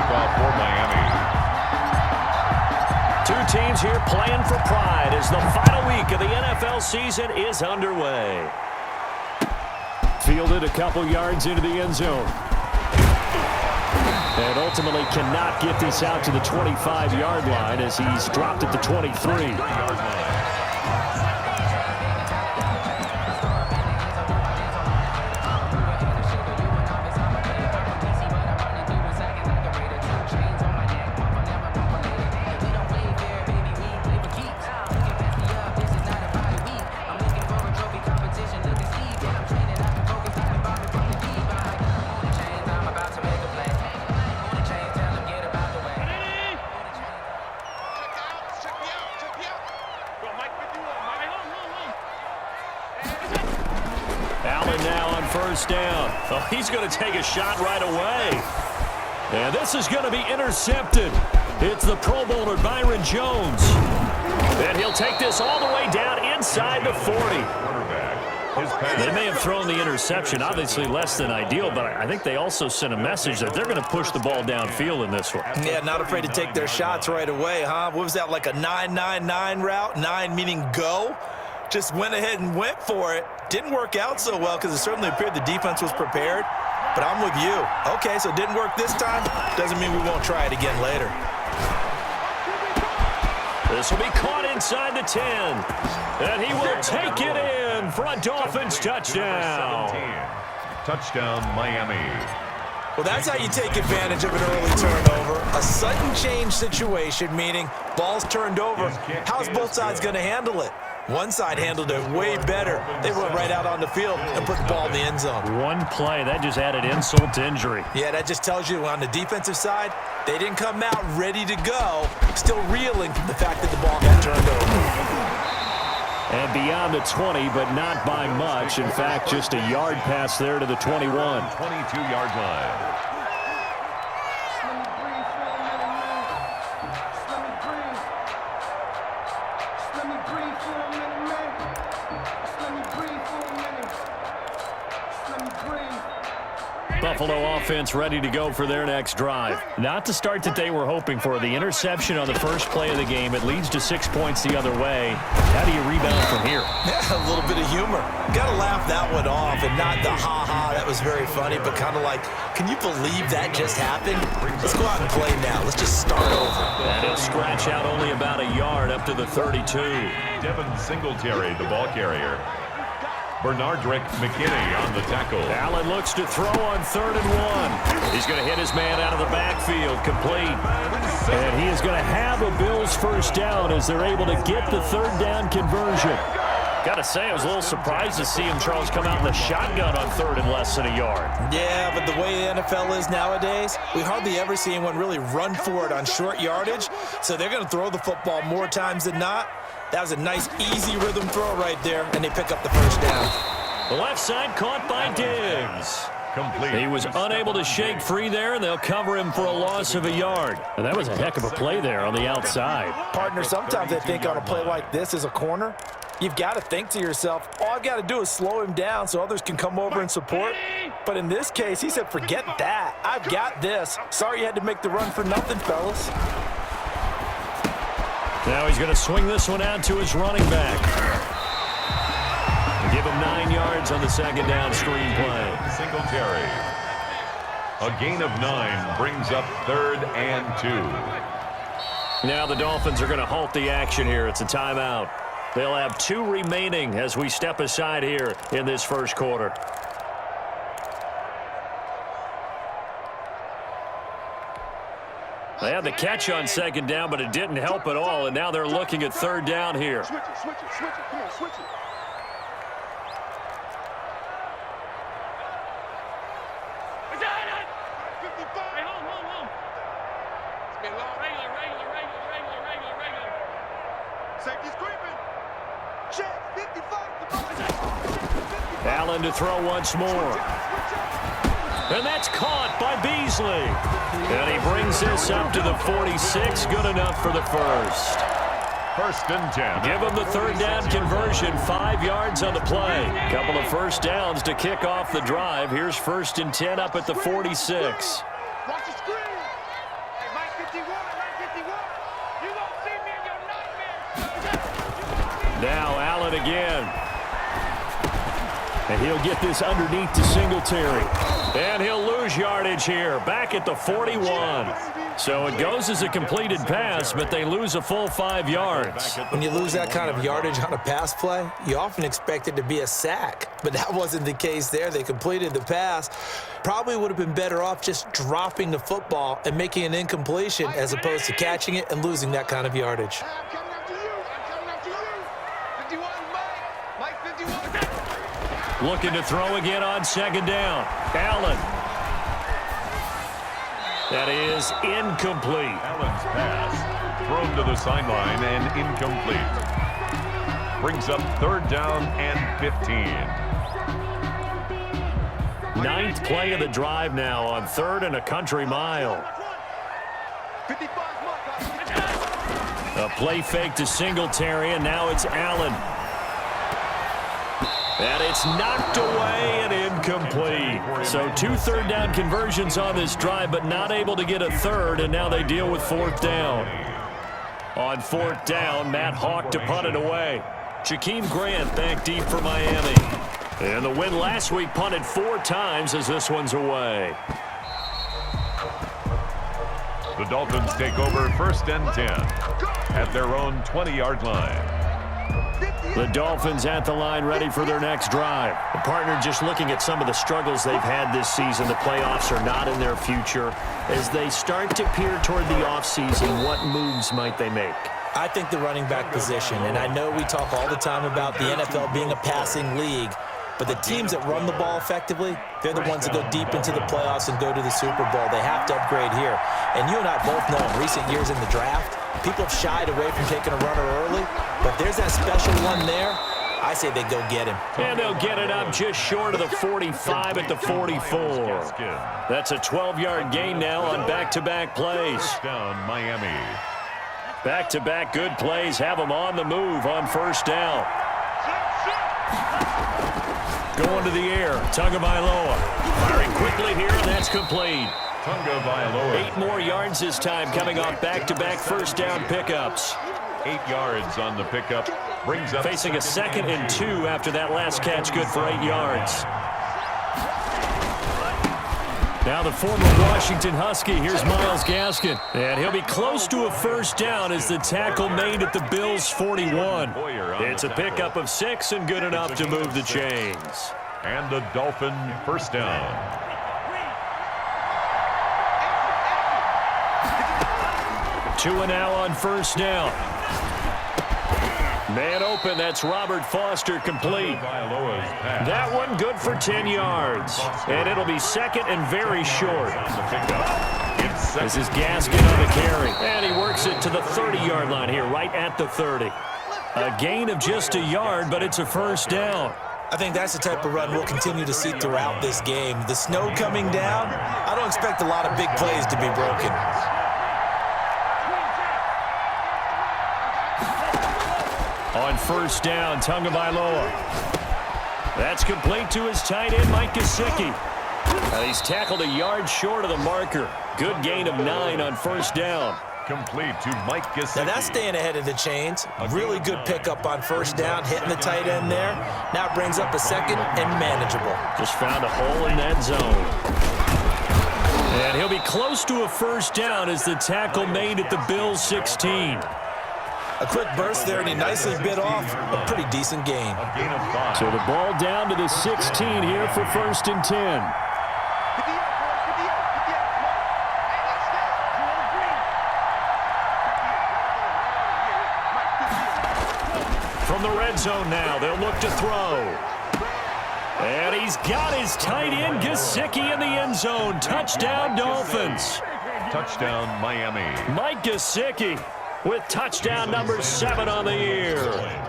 kickoff for Miami. Two teams here playing for pride as the final week of the NFL season is underway. Fielded a couple yards into the end zone. And ultimately cannot get this out to the 25-yard line as he's dropped at the 23-yard line. First down. Oh, he's going to take a shot right away. And this is going to be intercepted. It's the Pro Bowler Byron Jones. And he'll take this all the way down inside the 40. They may have thrown the interception, obviously less than ideal, but I think they also sent a message that they're going to push the ball downfield in this one. Yeah, not afraid to take their shots right away, huh? What was that, like a 9-9-9 route? 9 meaning go? Just went ahead and went for it. Didn't work out so well because it certainly appeared the defense was prepared. But I'm with you. Okay, so it didn't work this time. Doesn't mean we won't try it again later. This will be caught inside the 10. And he will take it in for a Dolphins touchdown. Touchdown, Miami. Well, that's how you take advantage of an early turnover. A sudden change situation, meaning ball's turned over. How's both sides going to handle it? One side handled it way better. They went right out on the field and put the ball in the end zone. One play, that just added insult to injury. Yeah, that just tells you on the defensive side, they didn't come out ready to go, still reeling from the fact that the ball got turned over. And beyond the 20, but not by much. In fact, just a yard pass there to the 21. 22-yard line. Buffalo offense ready to go for their next drive. Not the start that they were hoping for. The interception on the first play of the game. It leads to 6 points the other way. How do you rebound from here? Yeah, a little bit of humor. Got to laugh that one off and not the ha-ha. That was very funny, but kind of like, can you believe that just happened? Let's go out and play now. Let's just start over. And he'll scratch out only about a yard up to the 32. Devin Singletary, the ball carrier. Bernardrick McKinney on the tackle. Allen looks to throw on 3rd and 1. He's going to hit his man out of the backfield, complete. And he is going to have a Bills first down as they're able to get the 3rd down conversion. Got to say, I was a little surprised to see him, Charles, come out in the shotgun on 3rd and less than a yard. Yeah, but the way the NFL is nowadays, we hardly ever see anyone really run for it on short yardage. So they're going to throw the football more times than not. That was a nice, easy rhythm throw right there, and they pick up the first down. The left side caught by Diggs. Complete. He was unable to shake free there, and they'll cover him for a loss of a yard. And that was a heck of a play there on the outside. Partner, sometimes I think on a play like this as a corner, you've got to think to yourself, all I've got to do is slow him down so others can come over and support. But in this case, he said, forget that. I've got this. Sorry you had to make the run for nothing, fellas. Now he's going to swing this one out to his running back. Give him 9 yards on the 2nd down screen play. Singletary. A gain of 9 brings up 3rd and 2. Now the Dolphins are going to halt the action here. It's a timeout. They'll have 2 remaining as we step aside here in this first quarter. They had the catch on 2nd down, but it didn't help at all, and now they're looking at 3rd down here. Switch it. Come on, switch it. Safety's creeping. Check, 55. Allen to throw once more. And that's caught by Beasley. And he brings this up to the 46. Good enough for the first. 1st and 10. Give him the 3rd down conversion. 5 yards on the play. Couple of first downs to kick off the drive. Here's 1st and 10 up at the 46. Watch the screen. Now Allen again. And he'll get this underneath to Singletary. And he'll lose yardage here. Back at the 41. So it goes as a completed pass, but they lose a full 5 yards. When you lose that kind of yardage on a pass play, you often expect it to be a sack. But that wasn't the case there. They completed the pass. Probably would have been better off just dropping the football and making an incompletion as opposed to catching it and losing that kind of yardage. Looking to throw again on second down. Allen. That is incomplete. Allen's pass thrown to the sideline and incomplete. Brings up third down and 15. 9th play of the drive now on 3rd and a country mile. A play fake to Singletary, and now it's Allen. And it's knocked away and incomplete. So 2 third-down conversions on this drive, but not able to get a third, and now they deal with 4th down. On 4th down, Matt Hawk to punt it away. Jakeem Grant back deep for Miami. And the win last week punted 4 times as this one's away. The Dolphins take over 1st and 10 at their own 20-yard line. The Dolphins at the line ready for their next drive. The partner just looking at some of the struggles they've had this season. The playoffs are not in their future. As they start to peer toward the offseason, what moves might they make? I think the running back position, and I know we talk all the time about the NFL being a passing league, but the teams that run the ball effectively, they're the ones that go deep into the playoffs and go to the Super Bowl. They have to upgrade here. And you and I both know in recent years in the draft, people have shied away from taking a runner early, but there's that special one there. I say they go get him. And they'll get it up just short of the 45 at the 44. That's a 12-yard gain now on back-to-back plays. First down, Miami. Back-to-back good plays have them on the move on 1st down. Going to the air, Tagovailoa. Firing quickly here, and that's complete. Tagovailoa. 8 more yards this time coming off back-to-back 1st down pickups. 8 yards on the pickup. Brings up Facing a 2nd and 2 after that last catch, good for 8 yards. Now the former Washington Husky, here's Myles Gaskin. And he'll be close to a 1st down as the tackle made at the Bills' 41. It's a pickup of 6 and good enough to move the chains. And the Dolphin 1st down. 2 now on 1st down. Man open, that's Robert Foster, complete. That one good for 10 yards. And it'll be 2nd and very short. This is Gaskin on the carry. And he works it to the 30-yard line here, right at the 30. A gain of just a yard, but it's a 1st down. I think that's the type of run we'll continue to see throughout this game. The snow coming down, I don't expect a lot of big plays to be broken. On 1st down, Tagovailoa. That's complete to his tight end, Mike Gesicki. And he's tackled a yard short of the marker. Good gain of 9 on 1st down. Complete to Mike Gesicki. Now that's staying ahead of the chains. Really good pickup on 1st down, hitting the tight end there. Now it brings up a 2nd and manageable. Just found a hole in that zone. And he'll be close to a 1st down as the tackle made at the Bills' 16. A quick burst there, and he nicely bit off a pretty decent gain. A gain of 5. So the ball down to the 16 here for 1st and 10. From the red zone now, they'll look to throw. And he's got his tight end, Gesicki, in the end zone. Touchdown, Dolphins. Touchdown, Miami. Mike Gesicki with touchdown number 7 on the year.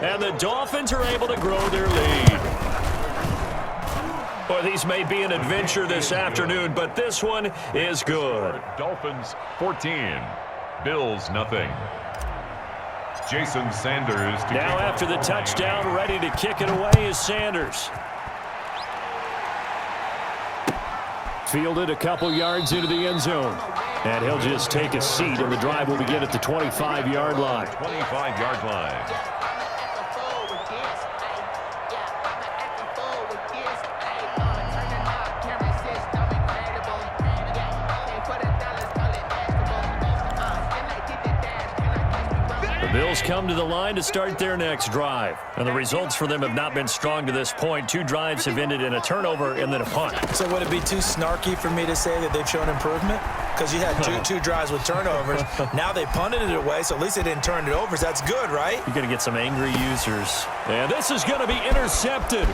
And the Dolphins are able to grow their lead. Well, these may be an adventure this afternoon, but this one is good. Dolphins 14. Bills nothing. Jason Sanders. Now after the touchdown, ready to kick it away is Sanders. Fielded a couple yards into the end zone. And he'll just take a seat, and the drive will begin at the 25-yard line. 25-yard line. Bills come to the line to start their next drive. And the results for them have not been strong to this point. 2 drives have ended in a turnover and then a punt. So would it be too snarky for me to say that they've shown improvement? Because you had two drives with turnovers. Now they punted it away, so at least they didn't turn it over. So that's good, right? You're going to get some angry users. And this is going to be intercepted.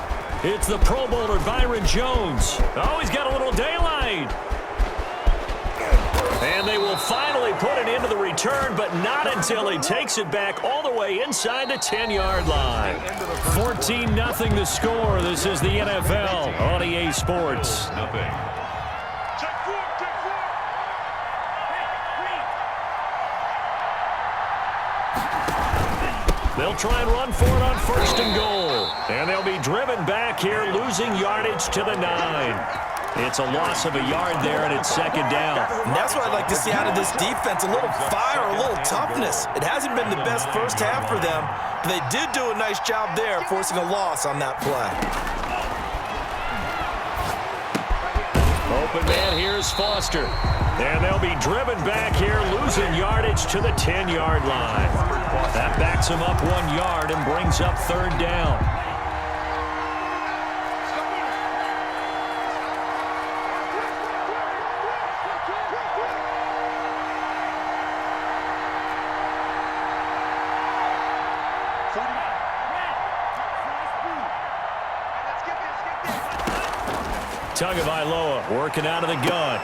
It's the Pro Bowler, Byron Jones. Oh, he's got a little daylight. And they will finally put it into the return, but not until he takes it back all the way inside the 10-yard line. 14-0 the score. This is the NFL on EA Sports. They'll try and run for it on 1st and goal. And they'll be driven back here, losing yardage to the 9. It's a loss of a yard there, and it's 2nd down. And that's what I'd like to see out of this defense, a little fire, a little toughness. It hasn't been the best first half for them, but they did do a nice job there, forcing a loss on that play. Open man, here's Foster. And they'll be driven back here, losing yardage to the 10-yard line. That backs them up 1 yard and brings up 3rd down. Tagovailoa working out of the gun.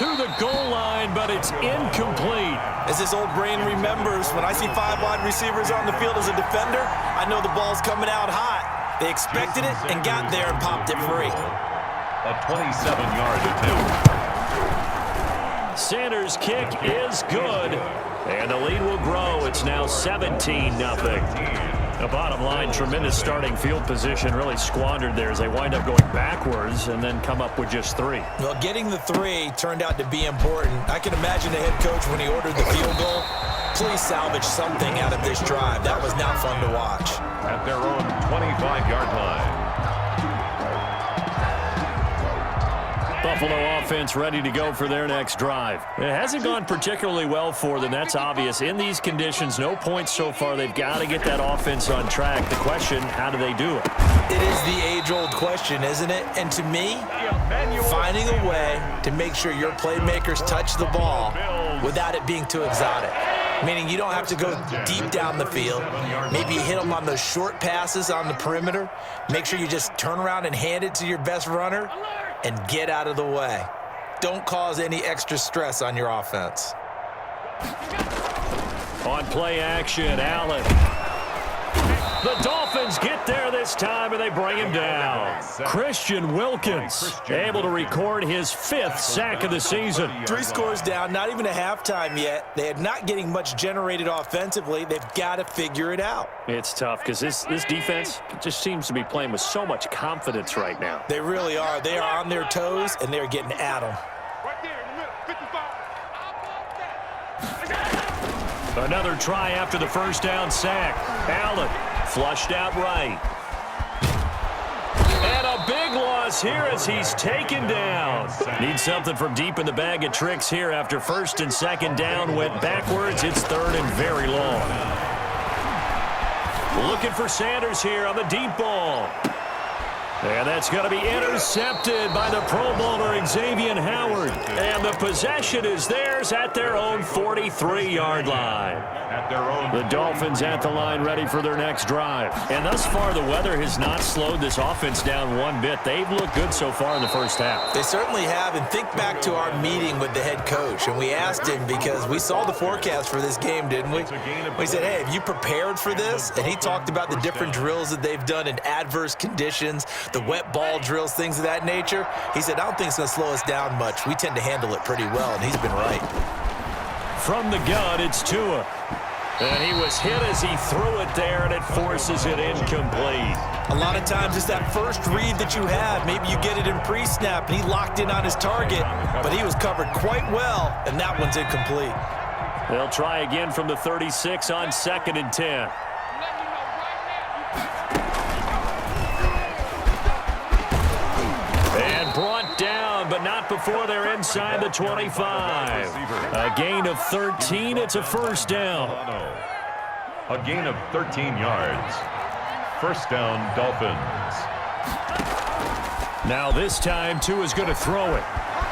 To the goal line, but it's incomplete. As his old brain remembers, when I see 5 wide receivers on the field as a defender, I know the ball's coming out hot. They expected it and got there and popped it free. A 27-yard attempt. Sanders' kick is good. And the lead will grow. It's now 17-0. The bottom line, tremendous starting field position, really squandered there as they wind up going backwards and then come up with just 3. Well, getting the 3 turned out to be important. I can imagine the head coach when he ordered the field goal. Please salvage something out of this drive. That was not fun to watch. At their own 25-yard line. Buffalo offense ready to go for their next drive. It hasn't gone particularly well for them. That's obvious. In these conditions, no points so far. They've got to get that offense on track. The question, how do they do it? It is the age-old question, isn't it? And to me, finding a way to make sure your playmakers touch the ball without it being too exotic. Meaning you don't have to go deep down the field. Maybe you hit them on those short passes on the perimeter. Make sure you just turn around and hand it to your best runner and get out of the way. Don't cause any extra stress on your offense. On play action, Allen. The Dolphins get there this time, and they bring him down. Christian Wilkins able to record his 5th sack of the season. 3 scores down, not even a halftime yet. They are not getting much generated offensively. They've got to figure it out. It's tough because this defense just seems to be playing with so much confidence right now. They really are. They are on their toes, and they're getting at them. Right there in the middle, 55. Another try after the 1st down sack. Allen flushed out right. And a big loss here as he's taken down. Needs something from deep in the bag of tricks here after 1st and 2nd down went backwards. It's 3rd and very long. Looking for Sanders here on the deep ball. And that's going to be intercepted by the Pro Bowler, Xavier Howard. And the possession is theirs at their own 43-yard line. The Dolphins at the line ready for their next drive. And thus far, the weather has not slowed this offense down one bit. They've looked good so far in the first half. They certainly have. And think back to our meeting with the head coach. And we asked him because we saw the forecast for this game, didn't we? We said, hey, have you prepared for this? And he talked about the different drills that they've done in adverse conditions, the wet ball drills, things of that nature. He said, I don't think it's going to slow us down much. We tend to handle it pretty well, and he's been right. From the gun, it's Tua. And he was hit as he threw it there, and it forces it incomplete. A lot of times it's that first read that you have. Maybe you get it in pre-snap, and he locked in on his target, but he was covered quite well, and that one's incomplete. They'll try again from the 36 on 2nd and 10. And brought down, but not before they're inside the 25. A gain of 13. It's a first down. A gain of 13 yards. First down, Dolphins. Now this time, Tua is going to throw it.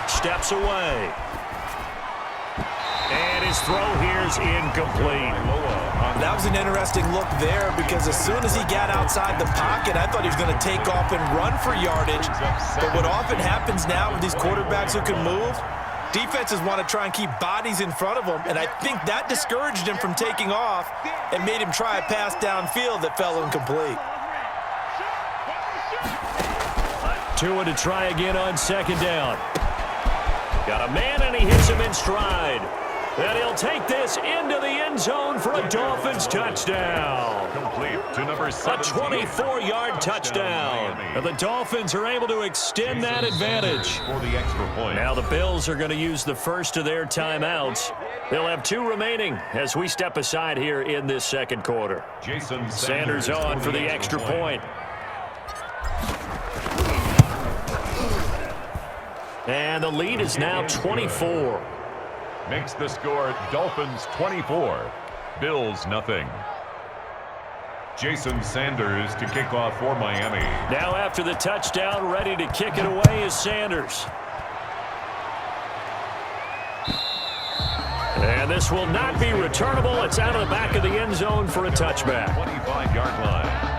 Steps away. And his throw here is incomplete. That was an interesting look there because as soon as he got outside the pocket, I thought he was going to take off and run for yardage. But what often happens now with these quarterbacks who can move, defenses want to try and keep bodies in front of them, and I think that discouraged him from taking off and made him try a pass downfield that fell incomplete. Tua to try again on 2nd down. Got a man, and he hits him in stride. And he'll take this into the end zone for a Dolphins touchdown. Complete to number 7. A 24-yard touchdown. And the Dolphins are able to extend that advantage. For the extra point. Now the Bills are going to use the first of their timeouts. They'll have 2 remaining as we step aside here in this second quarter. Jason Sanders on for the extra point. And the lead is now 24. Makes the score Dolphins 24, Bills nothing. Jason Sanders to kick off for Miami. Now after the touchdown, ready to kick it away is Sanders. And this will not be returnable. It's out of the back of the end zone for a touchback. 25-yard line.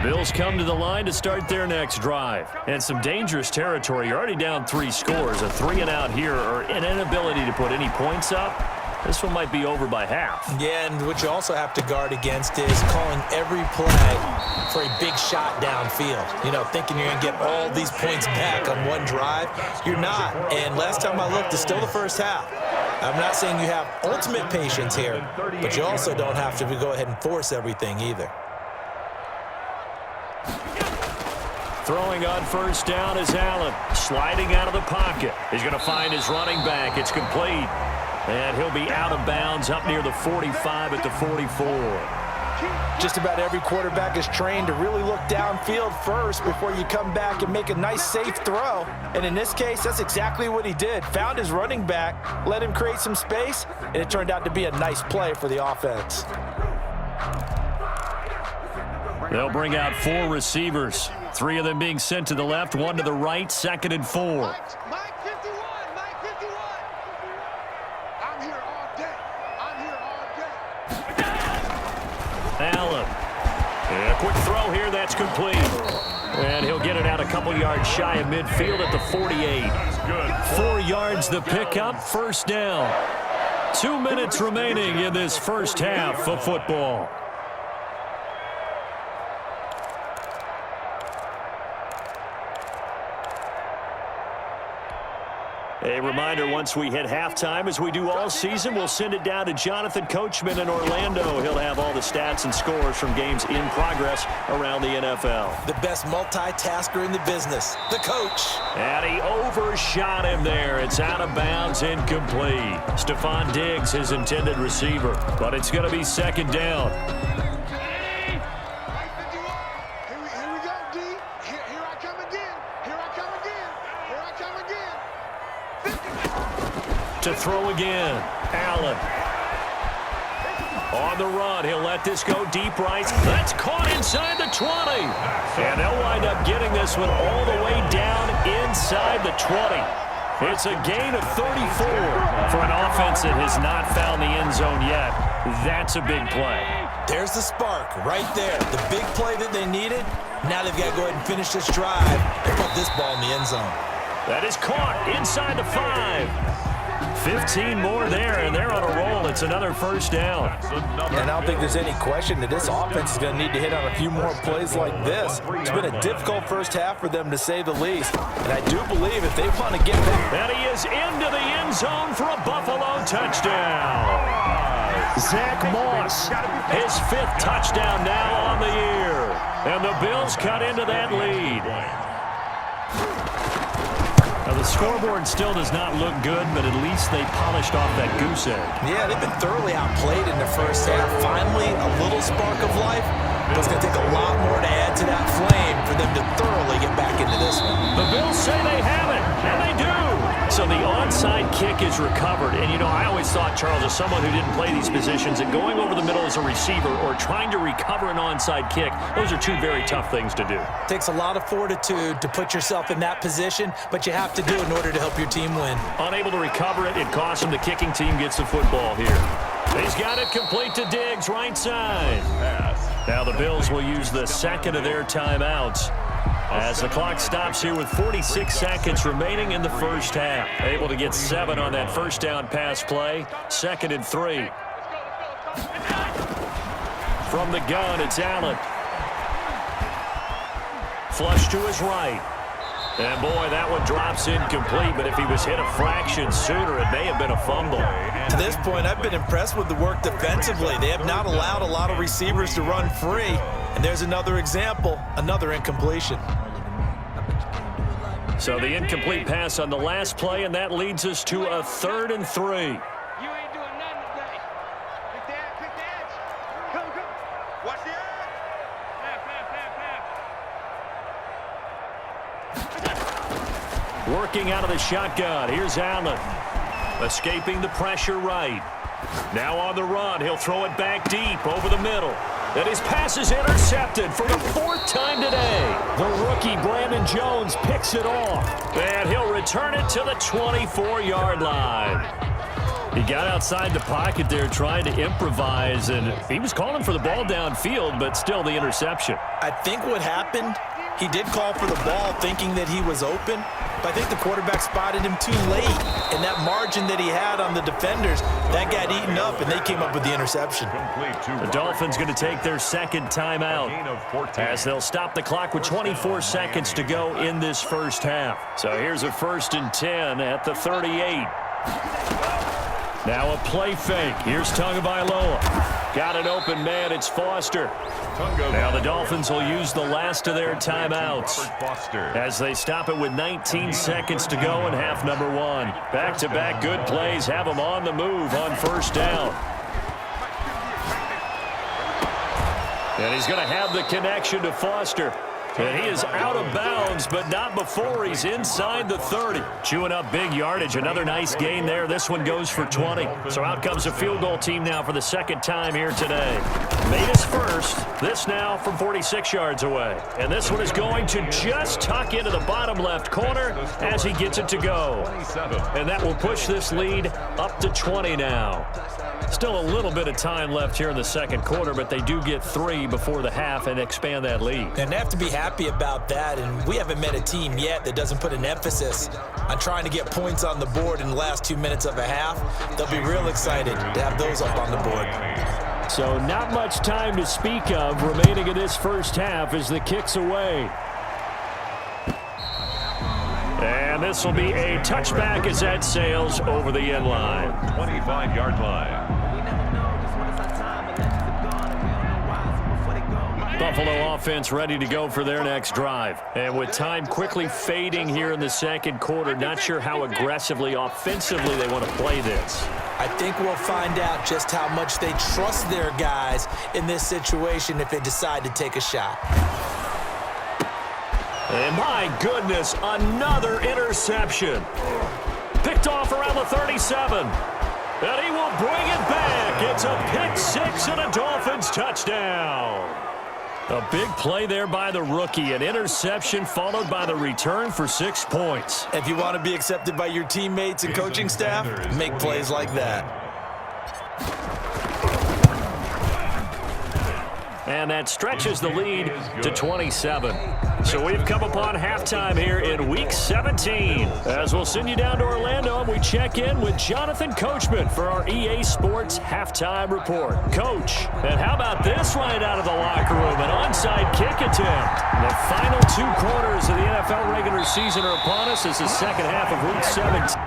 Bills come to the line to start their next drive. And some dangerous territory. You're already down 3 scores. A 3-and-out here, or an inability to put any points up. This one might be over by half. Yeah, and what you also have to guard against is calling every play for a big shot downfield. You know, thinking you're going to get all these points back on one drive. You're not. And last time I looked, it's still the first half. I'm not saying you have ultimate patience here, but you also don't have to go ahead and force everything either. Throwing on first down is Allen. Sliding out of the pocket. He's going to find his running back. It's complete. And he'll be out of bounds up near the 45 at the 44. Just about every quarterback is trained to really look downfield first before you come back and make a nice, safe throw. And in this case, that's exactly what he did. Found his running back, let him create some space, and it turned out to be a nice play for the offense. They'll bring out 4 receivers. 3 of them being sent to the left, 1 to the right, 2nd and 4. Mike 51, Mike 51. I'm here all day. I'm here all day. Allen. And a quick throw here, that's complete. And he'll get it out a couple yards shy of midfield at the 48. 4 yards the pickup, first down. 2 minutes remaining in this first half of football. A reminder, once we hit halftime, as we do all season, we'll send it down to Jonathan Coachman in Orlando. He'll have all the stats and scores from games in progress around the NFL. The best multitasker in the business, the coach. And he overshot him there. It's out of bounds, incomplete. Stephon Diggs, his intended receiver. But it's going to be 2nd down. Here we go, D. Here I come again. Here I come again. Here I come again. To throw again, Allen. On the run, he'll let this go deep right. That's caught inside the 20. And they'll wind up getting this one all the way down inside the 20. It's a gain of 34 for an offense that has not found the end zone yet. That's a big play. There's the spark right there. The big play that they needed. Now they've got to go ahead and finish this drive and put this ball in the end zone. That is caught inside the 5. 15 more there, and they're on a roll. It's another first down. And I don't think there's any question that this offense is going to need to hit on a few more plays like this. It's been a difficult first half for them, to say the least. And I do believe if they want to get back. And he is into the end zone for a Buffalo touchdown. Zach Moss, his 5th touchdown now on the year. And the Bills cut into that lead. Now, the scoreboard still does not look good, but at least they polished off that goose egg. Yeah, they've been thoroughly outplayed in the first half. Finally, a little spark of life, but it's going to take a lot more to add to that flame for them to thoroughly get back into this one. The Bills say they have it, and they do. So the onside kick is recovered. And, you know, I always thought, Charles, as someone who didn't play these positions, and going over the middle as a receiver or trying to recover an onside kick, those are two very tough things to do. It takes a lot of fortitude to put yourself in that position, but you have to do it in order to help your team win. Unable to recover it, it costs him. The kicking team gets the football here. He's got it complete to Diggs, right side. Now the Bills will use the second of their timeouts as the clock stops here with 46 seconds remaining in the first half. Able to get 7 on that first down pass play. 2nd and 3. From the gun, it's Allen. Flush to his right. And, boy, that one drops incomplete, but if he was hit a fraction sooner, it may have been a fumble. To this point, I've been impressed with the work defensively. They have not allowed a lot of receivers to run free. And there's another example, another incompletion. So the incomplete pass on the last play, and that leads us to a 3rd and 3. You ain't doing nothing today. Pick the edge. Come. Watch the edge. Pass. Working out of the shotgun. Here's Allen. Escaping the pressure right. Now on the run. He'll throw it back deep over the middle. And his pass is intercepted for the 4th time today. The rookie, Brandon Jones, picks it off. And he'll return it to the 24-yard line. He got outside the pocket there trying to improvise, and he was calling for the ball downfield, but still the interception. I think what happened, he did call for the ball thinking that he was open, but I think the quarterback spotted him too late. And that margin that he had on the defenders, that got eaten up, and they came up with the interception. The Dolphins going to take their 2nd timeout as they'll stop the clock with 24 seconds to go in this first half. So here's a 1st and 10 at the 38. Now a play fake. Here's Tagovailoa. Got an open man. It's Foster. Now the Dolphins will use the last of their timeouts as they stop it with 19 seconds to go in half number 1. Back-to-back good plays have them on the move on first down. And he's going to have the connection to Foster. And he is out of bounds, but not before he's inside the 30. Chewing up big yardage. Another nice gain there. This one goes for 20. So out comes a field goal team now for the 2nd time here today. Made his first. This now from 46 yards away. And this one is going to just tuck into the bottom left corner as he gets it to go. And that will push this lead up to 20 now. Still a little bit of time left here in the 2nd quarter, but they do get 3 before the half and expand that lead. And they have to be happy about that, and we haven't met a team yet that doesn't put an emphasis on trying to get points on the board in the last 2 minutes of a half. They'll be real excited to have those up on the board. So not much time to speak of remaining in this first half as the kick's away. And this will be a touchback as that sails over the end line. 25-yard line. Buffalo offense ready to go for their next drive. And with time quickly fading here in the 2nd quarter, not sure how aggressively, offensively they want to play this. I think we'll find out just how much they trust their guys in this situation if they decide to take a shot. And my goodness, another interception. Picked off around the 37. And he will bring it back. It's a pick 6 and a Dolphins touchdown. A big play there by the rookie. An interception followed by the return for 6 points. If you want to be accepted by your teammates and coaching staff, make plays like that. And that stretches the lead to 27. So we've come upon halftime here in Week 17. As we'll send you down to Orlando, and we check in with Jonathan Coachman for our EA Sports Halftime Report. Coach, and how about this right out of the locker room? An onside kick attempt. The final 2 quarters of the NFL regular season are upon us as the second half of Week 17.